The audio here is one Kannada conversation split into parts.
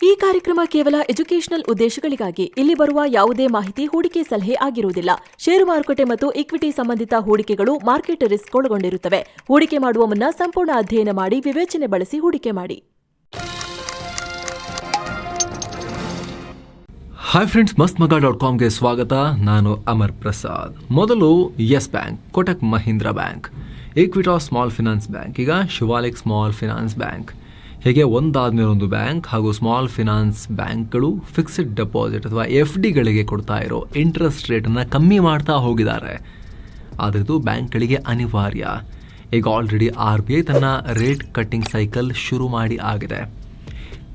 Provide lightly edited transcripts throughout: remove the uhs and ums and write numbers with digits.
ಈ ಕಾರ್ಯಕ್ರಮ ಕೇವಲ ಎಜುಕೇಷನಲ್ ಉದ್ದೇಶಗಳಿಗಾಗಿ. ಇಲ್ಲಿ ಬರುವ ಯಾವುದೇ ಮಾಹಿತಿ ಹೂಡಿಕೆ ಸಲಹೆ ಆಗಿರುವುದಿಲ್ಲ. ಷೇರು ಮಾರುಕಟ್ಟೆ ಮತ್ತು ಇಕ್ವಿಟಿ ಸಂಬಂಧಿತ ಹೂಡಿಕೆಗಳು ಮಾರ್ಕೆಟ್ ರಿಸ್ಕ್ ಒಳಗೊಂಡಿರುತ್ತವೆ. ಹೂಡಿಕೆ ಮಾಡುವ ಮುನ್ನ ಸಂಪೂರ್ಣ ಅಧ್ಯಯನ ಮಾಡಿ ವಿವೇಚನೆ ಬಳಸಿ ಹೂಡಿಕೆ ಮಾಡಿ. ಹಾಯ್ ಫ್ರೆಂಡ್ಸ್, mastmaga.comಗೆ ಸ್ವಾಗತ. ನಾನು ಅಮರ್ ಪ್ರಸಾದ್. ಮೊದಲು Yes Bank, Kotak Mahindra Bank, Equitas Small Finance Bank, ಈಗ ಶಿವಾಲಿಕ್ ಸ್ಮಾಲ್ ಫಿನಾನ್ಸ್ ಬ್ಯಾಂಕ್, ಹೀಗೆ ಒಂದಾದ್ಮೇಲೆ ಒಂದು ಬ್ಯಾಂಕ್ ಹಾಗೂ ಸ್ಮಾಲ್ ಫಿನಾನ್ಸ್ ಬ್ಯಾಂಕ್ಗಳು ಫಿಕ್ಸ್ಡ್ ಡೆಪಾಸಿಟ್ ಅಥವಾ FDಗಳಿಗೆ ಕೊಡ್ತಾ ಇರೋ ಇಂಟ್ರೆಸ್ಟ್ ರೇಟನ್ನು ಕಮ್ಮಿ ಮಾಡ್ತಾ ಹೋಗಿದ್ದಾರೆ. ಆದರೆ ಇದು ಬ್ಯಾಂಕ್ಗಳಿಗೆ ಅನಿವಾರ್ಯ. ಈಗ ಆಲ್ರೆಡಿ RBI ತನ್ನ ರೇಟ್ ಕಟ್ಟಿಂಗ್ ಸೈಕಲ್ ಶುರು ಮಾಡಿ ಆಗಿದೆ.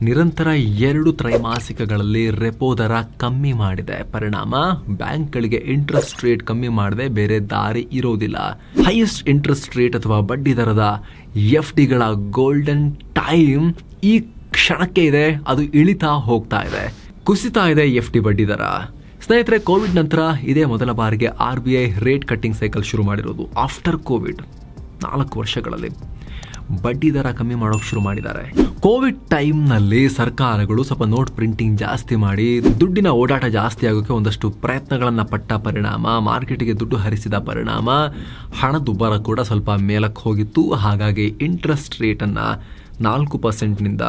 ನಿರಂತರ 2 ತ್ರೈಮಾಸಿಕಗಳಲ್ಲಿ ರೆಪೋ ದರ ಕಮ್ಮಿ ಮಾಡಿದೆ. ಪರಿಣಾಮ ಬ್ಯಾಂಕ್ಗಳಿಗೆ ಇಂಟ್ರೆಸ್ಟ್ ರೇಟ್ ಕಮ್ಮಿ ಮಾಡದೆ ಬೇರೆ ದಾರಿ ಇರೋದಿಲ್ಲ. ಹೈಯೆಸ್ಟ್ ಇಂಟ್ರೆಸ್ಟ್ ರೇಟ್ ಅಥವಾ ಬಡ್ಡಿ ದರದ FDಗಳ ಗೋಲ್ಡನ್ ಟೈಮ್ ಈ ಕ್ಷಣಕ್ಕೆ ಇದೆ. ಅದು ಇಳಿತಾ ಹೋಗ್ತಾ ಇದೆ, ಕುಸಿತಾ ಇದೆ FD ಬಡ್ಡಿ ದರ. ಸ್ನೇಹಿತರೆ, ಕೋವಿಡ್ ನಂತರ ಇದೇ ಮೊದಲ ಬಾರಿಗೆ RBI ರೇಟ್ ಕಟ್ಟಿಂಗ್ ಸೈಕಲ್ ಶುರು ಮಾಡಿರೋದು. ಆಫ್ಟರ್ ಕೋವಿಡ್ 4 ವರ್ಷಗಳಲ್ಲಿ ಬಡ್ಡಿ ದರ ಕಮ್ಮಿ ಮಾಡೋಕೆ ಶುರು ಮಾಡಿದ್ದಾರೆ. ಕೋವಿಡ್ ಟೈಮ್ನಲ್ಲಿ ಸರ್ಕಾರಗಳು ಸ್ವಲ್ಪ ನೋಟ್ ಪ್ರಿಂಟಿಂಗ್ ಜಾಸ್ತಿ ಮಾಡಿ ದುಡ್ಡಿನ ಓಡಾಟ ಜಾಸ್ತಿ ಆಗೋಕ್ಕೆ ಒಂದಷ್ಟು ಪ್ರಯತ್ನಗಳನ್ನು ಪಟ್ಟ ಪರಿಣಾಮ, ಮಾರ್ಕೆಟಿಗೆ ದುಡ್ಡು ಹರಿಸಿದ ಪರಿಣಾಮ ಹಣದುಬ್ಬರ ಕೂಡ ಸ್ವಲ್ಪ ಮೇಲಕ್ಕೆ ಹೋಗಿತ್ತು. ಹಾಗಾಗಿ ಇಂಟ್ರೆಸ್ಟ್ ರೇಟನ್ನು 4%ನಿಂದ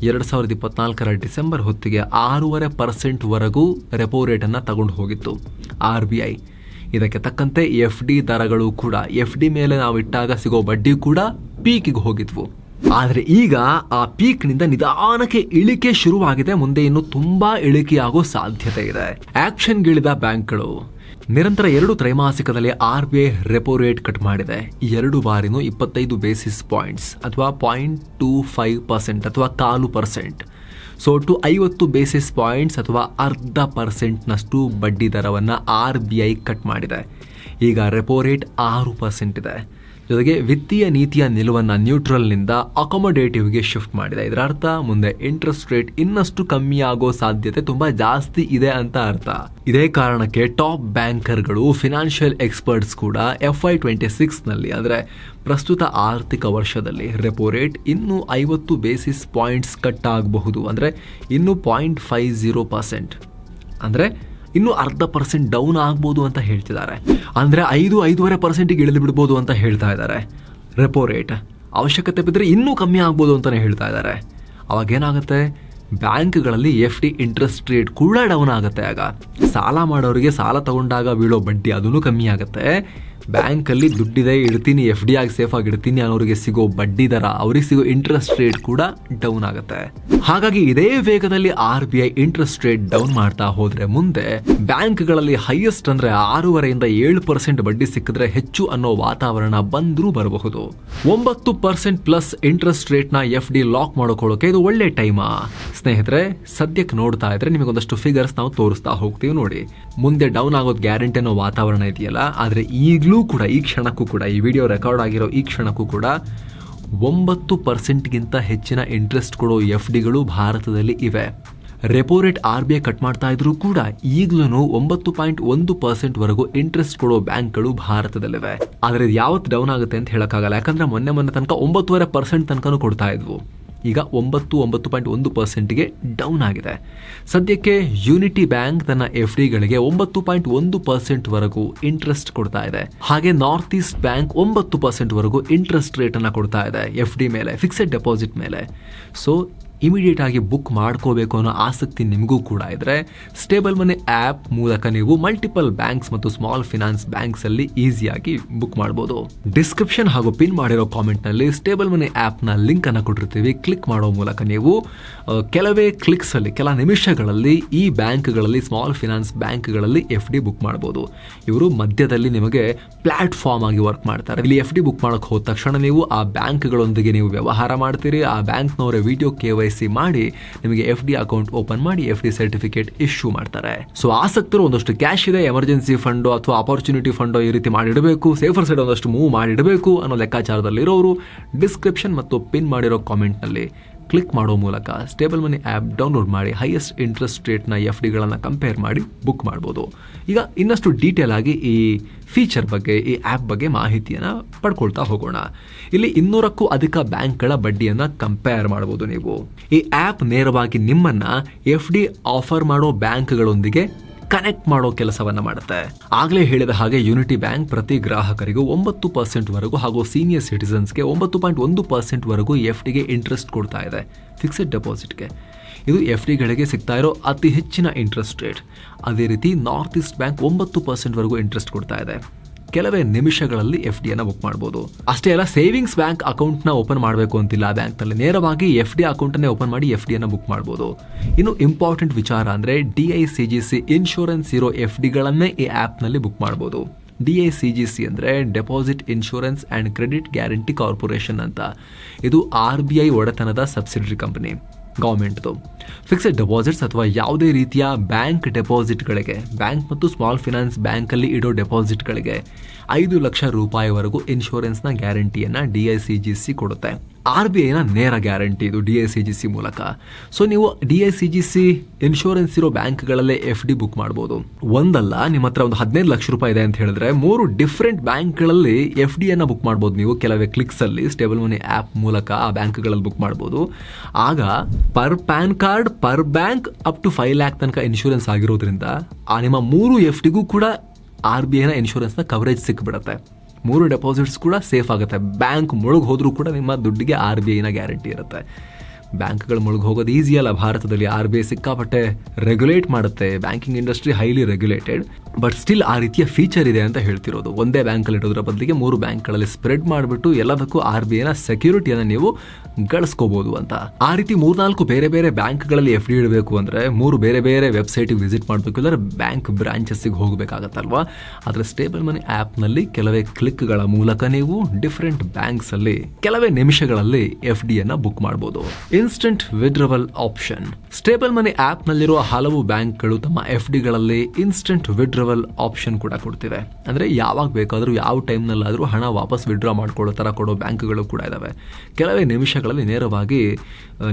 2024 ಡಿಸೆಂಬರ್ ಹೊತ್ತಿಗೆ 6.5% ರೆಪೋ ರೇಟನ್ನು ತಗೊಂಡು ಹೋಗಿತ್ತು RBI. ಇದಕ್ಕೆ ತಕ್ಕಂತೆ FD ದರಗಳು ಕೂಡ, FD ಮೇಲೆ ನಾವು ಇಟ್ಟಾಗ ಸಿಗೋ ಬಡ್ಡಿ ಕೂಡ ಪೀಕಿಗೆ ಹೋಗಿದ್ವು. ಆದರೆ ಈಗ ಆ ಪೀಕ್ನಿಂದ ನಿಧಾನಕ್ಕೆ ಇಳಿಕೆ ಶುರುವಾಗಿದೆ. ಮುಂದೆ ಇನ್ನು ತುಂಬಾ ಇಳಿಕೆಯಾಗೋ ಸಾಧ್ಯತೆ ಇದೆ. ಆಕ್ಷನ್ಗಿಳಿದ ಬ್ಯಾಂಕ್ಗಳು ನಿರಂತರ 2 ತ್ರೈಮಾಸಿಕದಲ್ಲಿ RBI ರೆಪೋ ರೇಟ್ ಕಟ್ ಮಾಡಿದೆ. 2 ಬಾರಿನೂ 25 ಬೇಸಿಸ್ ಪಾಯಿಂಟ್ಸ್ ಅಥವಾ 0.25% ಅಥವಾ 0.25%. ಸೊ ಟು 50 ಬೇಸಿಸ್ ಪಾಯಿಂಟ್ಸ್ ಅಥವಾ 0.5%ನಷ್ಟು ಬಡ್ಡಿ ದರವನ್ನು RBI ಕಟ್ ಮಾಡಿದೆ. ಈಗ ರೆಪೋ ರೇಟ್ 6% ಇದೆ. ಜೊತೆಗೆ ವಿತ್ತೀಯ ನೀತಿಯ ನಿಲುವನ್ನು ನ್ಯೂಟ್ರಲ್ನಿಂದ ಅಕೊಮೊಡೇಟಿವ್ಗೆ ಶಿಫ್ಟ್ ಮಾಡಿದೆ. ಇದರ ಅರ್ಥ ಮುಂದೆ ಇಂಟ್ರೆಸ್ಟ್ ರೇಟ್ ಇನ್ನಷ್ಟು ಕಮ್ಮಿ ಆಗೋ ಸಾಧ್ಯತೆ ತುಂಬಾ ಜಾಸ್ತಿ ಇದೆ ಅಂತ ಅರ್ಥ. ಇದೇ ಕಾರಣಕ್ಕೆ ಟಾಪ್ ಬ್ಯಾಂಕರ್ಗಳು, ಫಿನಾನ್ಷಿಯಲ್ ಎಕ್ಸ್ಪರ್ಟ್ಸ್ ಕೂಡ FY26ನಲ್ಲಿ ಅಂದರೆ ಪ್ರಸ್ತುತ ಆರ್ಥಿಕ ವರ್ಷದಲ್ಲಿ ರೆಪೋ ರೇಟ್ ಇನ್ನೂ 50 ಬೇಸಿಸ್ ಪಾಯಿಂಟ್ಸ್ ಕಟ್ ಆಗಬಹುದು. ಅಂದರೆ ಇನ್ನೂ 0.50%, ಅಂದರೆ ಇನ್ನೂ 0.5% ಡೌನ್ ಆಗ್ಬೋದು ಅಂತ ಹೇಳ್ತಿದ್ದಾರೆ. ಅಂದರೆ 5-5.5%ಗೆ ಇಳಿದು ಬಿಡ್ಬೋದು ಅಂತ ಹೇಳ್ತಾ ಇದ್ದಾರೆ. ರೆಪೋ ರೇಟ್ ಅವಶ್ಯಕತೆ ಬಿದ್ದರೆ ಇನ್ನೂ ಕಮ್ಮಿ ಆಗ್ಬೋದು ಅಂತಲೇ ಹೇಳ್ತಾ ಇದ್ದಾರೆ. ಅವಾಗೇನಾಗುತ್ತೆ, ಬ್ಯಾಂಕ್ಗಳಲ್ಲಿ FD ಇಂಟ್ರೆಸ್ಟ್ ರೇಟ್ ಕೂಡ ಡೌನ್ ಆಗುತ್ತೆ. ಆಗ ಸಾಲ ಮಾಡೋರಿಗೆ ಸಾಲ ತಗೊಂಡಾಗ ಬೀಳೋ ಬಡ್ಡಿ ಅದೂ ಕಮ್ಮಿ ಆಗುತ್ತೆ. ಬ್ಯಾಂಕಲ್ಲಿ ದುಡ್ಡಿದೆ, ಇಡ್ತೀನಿ, FD ಆಗಿ ಸೇಫ್ ಆಗಿ ಇಡ್ತೀನಿ ಅನ್ನೋರಿಗೆ ಸಿಗೋ ಬಡ್ಡಿ ದರ, ಅವ್ರಿಗೆ ಸಿಗೋ ಇಂಟ್ರೆಸ್ಟ್ ರೇಟ್ ಕೂಡ ಡೌನ್ ಆಗುತ್ತೆ. ಹಾಗಾಗಿ ಇದೇ ವೇಗದಲ್ಲಿ RBI ಇಂಟ್ರೆಸ್ಟ್ ರೇಟ್ ಡೌನ್ ಮಾಡ್ತಾ ಹೋದ್ರೆ ಮುಂದೆ ಬ್ಯಾಂಕ್ಗಳಲ್ಲಿ ಹೈಯೆಸ್ಟ್ ಅಂದ್ರೆ 6.5-7% ಬಡ್ಡಿ ಸಿಕ್ಕಿದ್ರೆ ಹೆಚ್ಚು ಅನ್ನೋ ವಾತಾವರಣ ಬಂದ್ರೂ ಬರಬಹುದು. 9% ಪ್ಲಸ್ ಇಂಟ್ರೆಸ್ಟ್ ರೇಟ್ ನ FD ಲಾಕ್ ಮಾಡ್ಕೊಳ್ಳೋಕೆ ಇದು ಒಳ್ಳೆ ಟೈಮಾ? ಸ್ನೇಹಿತರೆ, ಸದ್ಯಕ್ಕೆ ನೋಡ್ತಾ ಇದ್ರೆ ನಿಮಗೊಂದಷ್ಟು ಫಿಗರ್ಸ್ ನಾವು ತೋರಿಸ್ತಾ ಹೋಗ್ತೀವಿ. ನೋಡಿ, ಮುಂದೆ ಡೌನ್ ಆಗೋದು ಗ್ಯಾರಂಟಿ ಅನ್ನೋ ವಾತಾವರಣ ಇದೆಯಲ್ಲ. ಆದ್ರೆ ಈಗಲೂ ಕೂಡ, ಈ ಕ್ಷಣಕ್ಕೂ ಕೂಡ, ಈ ವಿಡಿಯೋ ರೆಕಾರ್ಡ್ ಆಗಿರೋ ಈ ಕ್ಷಣಕ್ಕೂ ಕೂಡ 9%ಗಿಂತ ಹೆಚ್ಚಿನ ಇಂಟ್ರೆಸ್ಟ್ ಕೊಡೋ FDಗಳು ಭಾರತದಲ್ಲಿ ಇವೆ. ರೆಪೋ ರೇಟ್ RBI ಕಟ್ ಮಾಡ್ತಾ ಇದ್ರೂ ಕೂಡ ಈಗಲೂ 9.1% ವರೆಗೂ ಇಂಟ್ರೆಸ್ಟ್ ಕೊಡೋ ಬ್ಯಾಂಕ್ಗಳು ಭಾರತದಲ್ಲಿವೆ. ಆದರೆ ಇದು ಯಾವತ್ತು ಡೌನ್ ಆಗುತ್ತೆ ಅಂತ ಹೇಳಕ್ಕಾಗಲ್ಲ. ಯಾಕಂದ್ರೆ ಮೊನ್ನೆ ತನಕ 9.5% ತನಕನೂ ಕೊಡ್ತಾ ಇದ್ವು. ಈಗ 9.1%ಗೆ ಡೌನ್ ಆಗಿದೆ. ಸದ್ಯಕ್ಕೆ ಯೂನಿಟಿ ಬ್ಯಾಂಕ್ ತನ್ನ FDಗಳಿಗೆ 9.1% ವರೆಗೂ ಇಂಟ್ರೆಸ್ಟ್ ಕೊಡ್ತಾ ಇದೆ. ಹಾಗೆ ನಾರ್ತ್ ಈಸ್ಟ್ ಬ್ಯಾಂಕ್ 9% ವರೆಗೂ ಇಂಟ್ರೆಸ್ಟ್ ರೇಟ್ ಅನ್ನ ಕೊಡ್ತಾ ಇದೆ FD ಮೇಲೆ, ಫಿಕ್ಸೆಡ್ ಡೆಪಾಸಿಟ್ ಮೇಲೆ. ಸೊ ಇಮಿಡಿಯೇಟ್ ಆಗಿ ಬುಕ್ ಮಾಡ್ಕೋಬೇಕು ಅನ್ನೋ ಆಸಕ್ತಿ ನಿಮಗೂ ಕೂಡ ಇದ್ರೆ ಸ್ಟೇಬಲ್ ಮನಿ ಆ್ಯಪ್ ಮೂಲಕ ನೀವು ಮಲ್ಟಿಪಲ್ ಬ್ಯಾಂಕ್ಸ್ ಮತ್ತು ಸ್ಮಾಲ್ ಫಿನಾನ್ಸ್ ಬ್ಯಾಂಕ್ಸ್ ಅಲ್ಲಿ ಈಸಿಯಾಗಿ ಬುಕ್ ಮಾಡಬಹುದು. ಡಿಸ್ಕ್ರಿಪ್ಷನ್ ಹಾಗೂ ಪಿನ್ ಮಾಡಿರೋ ಕಾಮೆಂಟ್ ನಲ್ಲಿ ಸ್ಟೇಬಲ್ ಮನಿ ಆ್ಯಪ್ ನ ಲಿಂಕ್ ಅನ್ನು ಕೊಟ್ಟಿರ್ತೀವಿ. ಕ್ಲಿಕ್ ಮಾಡೋ ಮೂಲಕ ನೀವು ಕೆಲವೇ ಕ್ಲಿಕ್ಸ್ ಅಲ್ಲಿ, ಕೆಲ ನಿಮಿಷಗಳಲ್ಲಿ ಈ ಬ್ಯಾಂಕ್ಗಳಲ್ಲಿ, ಸ್ಮಾಲ್ ಫಿನಾನ್ಸ್ ಬ್ಯಾಂಕ್ಗಳಲ್ಲಿ FD ಬುಕ್ ಮಾಡಬಹುದು. ಇವರು ಮಧ್ಯದಲ್ಲಿ ನಿಮಗೆ ಪ್ಲಾಟ್ಫಾರ್ಮ್ ಆಗಿ ವರ್ಕ್ ಮಾಡ್ತಾರೆ. ಇಲ್ಲಿ FD ಬುಕ್ ಮಾಡಕ್ಕೆ ಹೋದ ತಕ್ಷಣ ನೀವು ಆ ಬ್ಯಾಂಕ್ಗಳೊಂದಿಗೆ ನೀವು ವ್ಯವಹಾರ ಮಾಡ್ತೀರಿ. ಆ ಬ್ಯಾಂಕ್ನವರ ವಿಡಿಯೋ KYC ಮಾಡಿ ನಿಮಗೆ FD ಅಕೌಂಟ್ ಓಪನ್ ಮಾಡಿ FD ಸರ್ಟಿಫಿಕೇಟ್ ಇಶ್ಯೂ ಮಾಡ್ತಾರೆ. ಸೊ ಆಸಕ್ತರು ಒಂದಷ್ಟು ಕ್ಯಾಶ್ ಇದೆ, ಎಮರ್ಜೆನ್ಸಿ ಫಂಡ್ ಅಥವಾ ಅಪರ್ಚುನಿಟಿ ಫಂಡ್ ಈ ರೀತಿ ಮಾಡಿಡಬೇಕು, ಸೇಫರ್ ಸೈಡ್ ಒಂದಷ್ಟು ಮೂವ್ ಮಾಡಿಡಬೇಕು ಅನ್ನೋ ಲೆಕ್ಕಾಚಾರದಲ್ಲಿರೋರು ಡಿಸ್ಕ್ರಿಪ್ಷನ್ ಮತ್ತು ಪಿನ್ ಮಾಡಿರೋ ಕಾಮೆಂಟ್ ನಲ್ಲಿ ಕ್ಲಿಕ್ ಮಾಡೋ ಮೂಲಕ ಸ್ಟೇಬಲ್ ಮನಿ ಆ್ಯಪ್ ಡೌನ್ಲೋಡ್ ಮಾಡಿ ಹೈಯೆಸ್ಟ್ ಇಂಟ್ರೆಸ್ಟ್ ರೇಟ್ನ FDಗಳನ್ನು ಕಂಪೇರ್ ಮಾಡಿ ಬುಕ್ ಮಾಡ್ಬೋದು. ಈಗ ಇನ್ನಷ್ಟು ಡೀಟೇಲ್ ಆಗಿ ಈ ಫೀಚರ್ ಬಗ್ಗೆ, ಈ ಆ್ಯಪ್ ಬಗ್ಗೆ ಮಾಹಿತಿಯನ್ನು ಪಡ್ಕೊಳ್ತಾ ಹೋಗೋಣ. ಇಲ್ಲಿ 200ಕ್ಕೂ ಅಧಿಕ ಬ್ಯಾಂಕ್ಗಳ ಬಡ್ಡಿಯನ್ನು ಕಂಪೇರ್ ಮಾಡ್ಬೋದು ನೀವು. ಈ ಆ್ಯಪ್ ನೇರವಾಗಿ ನಿಮ್ಮನ್ನ FD ಆಫರ್ ಮಾಡೋ ಬ್ಯಾಂಕ್ಗಳೊಂದಿಗೆ ಕನೆಕ್ಟ್ ಮಾಡೋ ಕೆಲಸವನ್ನ ಮಾಡುತ್ತೆ. ಆಗಲೇ ಹೇಳಿದ ಹಾಗೆ ಯೂನಿಟಿ ಬ್ಯಾಂಕ್ ಪ್ರತಿ ಗ್ರಾಹಕರಿಗೂ 9% ವರೆಗೂ ಹಾಗೂ ಸೀನಿಯರ್ ಸಿಟಿಸನ್ಸ್ಗೆ 9.1% ವರೆಗೂ FDಗೆ ಇಂಟ್ರೆಸ್ಟ್ ಕೊಡ್ತಾ ಇದೆ, ಫಿಕ್ಸೆಡ್ ಡೆಪಾಸಿಟ್ಗೆ. ಇದು FDಗಳಿಗೆ ಸಿಗ್ತಾ ಇರೋ ಅತಿ ಹೆಚ್ಚಿನ ಇಂಟ್ರೆಸ್ಟ್ ರೇಟ್. ಅದೇ ರೀತಿ ನಾರ್ತ್ ಈಸ್ಟ್ ಬ್ಯಾಂಕ್ 9% ವರೆಗೂ ಇಂಟ್ರೆಸ್ಟ್ ಕೊಡ್ತಾ ಇದೆ. ಕೆಲವೇ ನಿಮಿಷಗಳಲ್ಲಿ FDಯನ್ನು ಬುಕ್ ಮಾಡ್ಬೋದು. ಅಷ್ಟೇ ಅಲ್ಲ, ಸೇವಿಂಗ್ಸ್ ಬ್ಯಾಂಕ್ ಅಕೌಂಟ್ನ ಓಪನ್ ಮಾಡಬೇಕು ಅಂತಿಲ್ಲ ಬ್ಯಾಂಕ್ನಲ್ಲಿ, ನೇರವಾಗಿ FD ಅಕೌಂಟನ್ನೇ ಓಪನ್ ಮಾಡಿ FDಯನ್ನು ಬುಕ್ ಮಾಡ್ಬೋದು. ಇನ್ನು ಇಂಪಾರ್ಟೆಂಟ್ ವಿಚಾರ ಅಂದರೆ DICGC ಇನ್ಶೂರೆನ್ಸ್ ಇರೋ FDಗಳನ್ನೇ ಈ ಆ್ಯಪ್ನಲ್ಲಿ ಬುಕ್ ಮಾಡ್ಬೋದು. DICGC ಅಂದರೆ deposit insurance and credit guarantee corporation ಅಂತ. ಇದು RBI ಒಡೆತನದ ಸಬ್ಸಿಡರಿ ಕಂಪನಿ, ಗೌರ್ಮೆಂಟ್ದು. ಫಿಕ್ಸೆಡ್ ಡೆಪಾಸಿಟ್ಸ್ ಅಥವಾ ಯಾವುದೇ ರೀತಿಯ ಬ್ಯಾಂಕ್ ಡೆಪಾಸಿಟ್ಗಳಿಗೆ, ಬ್ಯಾಂಕ್ ಮತ್ತು ಸ್ಮಾಲ್ ಫಿನಾನ್ಸ್ ಬ್ಯಾಂಕಲ್ಲಿ ಇಡೋ ಡೆಪಾಸಿಟ್ಗಳಿಗೆ 5 ಲಕ್ಷ ರೂಪಾಯಿವರೆಗೂ ಇನ್ಶೂರೆನ್ಸ್ನ ಗ್ಯಾರಂಟಿಯನ್ನು DICGC ಕೊಡುತ್ತೆ. RBIನ ನೇರ ಗ್ಯಾರಂಟಿ ಇದು DICGC ಮೂಲಕ. ಸೊ ನೀವು DICGC ಇನ್ಶೂರೆನ್ಸ್ ಇರೋ ಬ್ಯಾಂಕ್ಗಳಲ್ಲೇ FD ಬುಕ್ ಮಾಡ್ಬೋದು. ಒಂದಲ್ಲ, ನಿಮ್ಮ ಹತ್ರ ಒಂದು 15 ಲಕ್ಷ ರೂಪಾಯಿ ಇದೆ ಅಂತ ಹೇಳಿದ್ರೆ 3 ಡಿಫ್ರೆಂಟ್ ಬ್ಯಾಂಕ್ಗಳಲ್ಲಿ FDಯನ್ನು ಬುಕ್ ಮಾಡ್ಬೋದು ನೀವು. ಕೆಲವೇ ಕ್ಲಿಕ್ಸಲ್ಲಿ ಸ್ಟೇಬಲ್ ಮನಿ ಆ್ಯಪ್ ಮೂಲಕ ಆ ಬ್ಯಾಂಕ್ಗಳಲ್ಲಿ ಬುಕ್ ಮಾಡ್ಬೋದು. ಆಗ per PAN card per bank up to 5 lakh ತನಕ ಇನ್ಶೂರೆನ್ಸ್ ಆಗಿರೋದ್ರಿಂದ ಆ ನಿಮ್ಮ 3 FDಗೂ ಕೂಡ RBIನ ಇನ್ಶೂರೆನ್ಸ್ನ ಕವರೇಜ್ ಸಿಕ್ಬಿಡುತ್ತೆ. 3 ಡೆಪಾಸಿಟ್ಸ್ ಕೂಡ ಸೇಫ್ ಆಗುತ್ತೆ. ಬ್ಯಾಂಕ್ ಮುಳುಗಿ ಹೋದ್ರೂ ಕೂಡ ನಿಮ್ಮ ದುಡ್ಡಿಗೆ RBIನ ಗ್ಯಾರಂಟಿ ಇರುತ್ತೆ. ಬ್ಯಾಂಕ್ಗಳು ಮುಳುಗಿ ಹೋಗೋದು ಈಸಿ ಅಲ್ಲ ಭಾರತದಲ್ಲಿ. RBI ಸಿಕ್ಕಾಪಟ್ಟೆ ರೆಗ್ಯುಲೇಟ್ ಮಾಡುತ್ತೆ. Banking industry highly regulated. But still ಆ ರೀತಿಯ ಫೀಚರ್ ಇದೆ ಅಂತ ಹೇಳ್ತಿರೋದು. ಒಂದೇ ಬ್ಯಾಂಕಲ್ಲಿ ಇಡೋದ್ರ ಬದಲಿಗೆ 3 ಬ್ಯಾಂಕ್ಗಳಲ್ಲಿ ಸ್ಪ್ರೆಡ್ ಮಾಡಿಬಿಟ್ಟು ಎಲ್ಲದಕ್ಕೂ RBIನ ಸೆಕ್ಯೂರಿಟಿಯನ್ನು ನೀವು ಗಳಿಸ್ಕೋಬಹುದು ಅಂತ. ಆ ರೀತಿ 3-4 ಬೇರೆ ಬೇರೆ ಬ್ಯಾಂಕ್ಗಳಲ್ಲಿ FD ಇಡಬೇಕು ಅಂದರೆ 3 ಬೇರೆ ಬೇರೆ ವೆಬ್ಸೈಟಿಗೆ ವಿಸಿಟ್ ಮಾಡಬೇಕು, ಇಲ್ಲದ್ರೆ ಬ್ಯಾಂಕ್ ಬ್ರಾಂಚಸ್ಸಿಗೆ ಹೋಗಬೇಕಾಗತ್ತಲ್ವಾ. ಆದರೆ ಸ್ಟೇಬಲ್ ಮನಿ ಆ್ಯಪ್ನಲ್ಲಿ ಕೆಲವೇ ಕ್ಲಿಕ್ಗಳ ಮೂಲಕ ನೀವು ಡಿಫ್ರೆಂಟ್ ಬ್ಯಾಂಕ್ಸಲ್ಲಿ ಕೆಲವೇ ನಿಮಿಷಗಳಲ್ಲಿ FDಯನ್ನು ಬುಕ್ ಮಾಡ್ಬೋದು. Instant withdrawal option. ಸ್ಟೇಬಲ್ ಮನಿ ಆ್ಯಪ್ನಲ್ಲಿರುವ ಹಲವು ಬ್ಯಾಂಕ್ಗಳು ತಮ್ಮ FDಗಳಲ್ಲಿ ಇನ್ಸ್ಟೆಂಟ್ ವಿಡ್ರಾವಲ್ ಆಪ್ಷನ್ ಕೂಡ ಕೊಡ್ತಿವೆ. ಅಂದರೆ ಯಾವಾಗ ಬೇಕಾದರೂ ಯಾವ ಟೈಮ್ನಲ್ಲಾದರೂ ಹಣ ವಾಪಸ್ ವಿಡ್ರಾ ಮಾಡ್ಕೊಳ್ಳೋ ಥರ ಕೊಡೋ ಬ್ಯಾಂಕ್ಗಳು ಕೂಡ ಇದ್ದಾವೆ. ಕೆಲವೇ ನಿಮಿಷಗಳಲ್ಲಿ ನೇರವಾಗಿ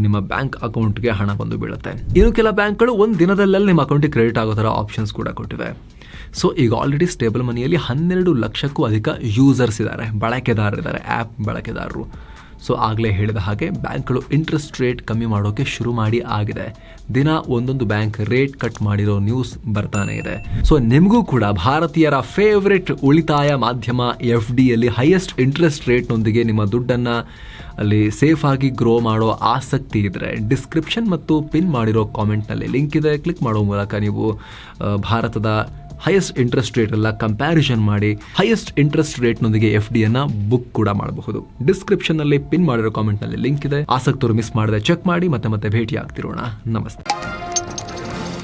ನಿಮ್ಮ ಬ್ಯಾಂಕ್ ಅಕೌಂಟ್ಗೆ ಹಣ ಬಂದು ಬೀಳುತ್ತೆ. ಇನ್ನು ಕೆಲ ಬ್ಯಾಂಕ್ಗಳು ಒಂದು ದಿನದಲ್ಲೆಲ್ಲ ನಿಮ್ಮ ಅಕೌಂಟಿಗೆ ಕ್ರೆಡಿಟ್ ಆಗೋ ಥರ ಆಪ್ಷನ್ಸ್ ಕೂಡ ಕೊಟ್ಟಿವೆ. ಸೊ ಈಗ ಆಲ್ರೆಡಿ ಸ್ಟೇಬಲ್ ಮನಿಯಲ್ಲಿ 12 ಲಕ್ಷಕ್ಕೂ ಅಧಿಕ ಯೂಸರ್ಸ್ ಇದ್ದಾರೆ, ಬಳಕೆದಾರರಿದ್ದಾರೆ, ಆ್ಯಪ್ ಬಳಕೆದಾರರು. ಸೊ ಆಗಲೇ ಹೇಳಿದ ಹಾಗೆ ಬ್ಯಾಂಕ್ಗಳು ಇಂಟ್ರೆಸ್ಟ್ ರೇಟ್ ಕಮ್ಮಿ ಮಾಡೋಕ್ಕೆ ಶುರು ಮಾಡಿ ಆಗಿದೆ. ದಿನ ಒಂದೊಂದು ಬ್ಯಾಂಕ್ ರೇಟ್ ಕಟ್ ಮಾಡಿರೋ ನ್ಯೂಸ್ ಬರ್ತಾನೆ ಇದೆ. ಸೊ ನಿಮಗೂ ಕೂಡ ಭಾರತೀಯರ ಫೇವ್ರೆಟ್ ಉಳಿತಾಯ ಮಾಧ್ಯಮ FDಯಲ್ಲಿ ಹೈಯೆಸ್ಟ್ ಇಂಟ್ರೆಸ್ಟ್ ರೇಟ್ನೊಂದಿಗೆ ನಿಮ್ಮ ದುಡ್ಡನ್ನು ಅಲ್ಲಿ ಸೇಫ್ ಆಗಿ ಗ್ರೋ ಮಾಡೋ ಆಸಕ್ತಿ ಇದ್ದರೆ ಡಿಸ್ಕ್ರಿಪ್ಷನ್ ಮತ್ತು ಪಿನ್ ಮಾಡಿರೋ ಕಾಮೆಂಟ್ನಲ್ಲಿ ಲಿಂಕ್ ಇದೆ. ಕ್ಲಿಕ್ ಮಾಡೋ ಮೂಲಕ ನೀವು ಭಾರತದ ಹೈಯೆಸ್ಟ್ ಇಂಟ್ರೆಸ್ಟ್ ರೇಟ್ ಎಲ್ಲ ಕಂಪ್ಯಾರಿಸನ್ ಮಾಡಿ ಹೈಯೆಸ್ಟ್ ಇಂಟ್ರೆಸ್ಟ್ ರೇಟ್ನೊಂದಿಗೆ FDಯನ್ನು ಬುಕ್ ಕೂಡ ಮಾಡಬಹುದು. ಡಿಸ್ಕ್ರಿಪ್ಷನ್ನಲ್ಲಿ ಪಿನ್ ಮಾಡಿರೋ ಕಾಮೆಂಟ್ನಲ್ಲಿ ಲಿಂಕ್ ಇದೆ. ಆಸಕ್ತರು ಮಿಸ್ ಮಾಡದೆ ಚೆಕ್ ಮಾಡಿ. ಮತ್ತೆ ಭೇಟಿ ಆಗ್ತಿರೋಣ. ನಮಸ್ತೆ.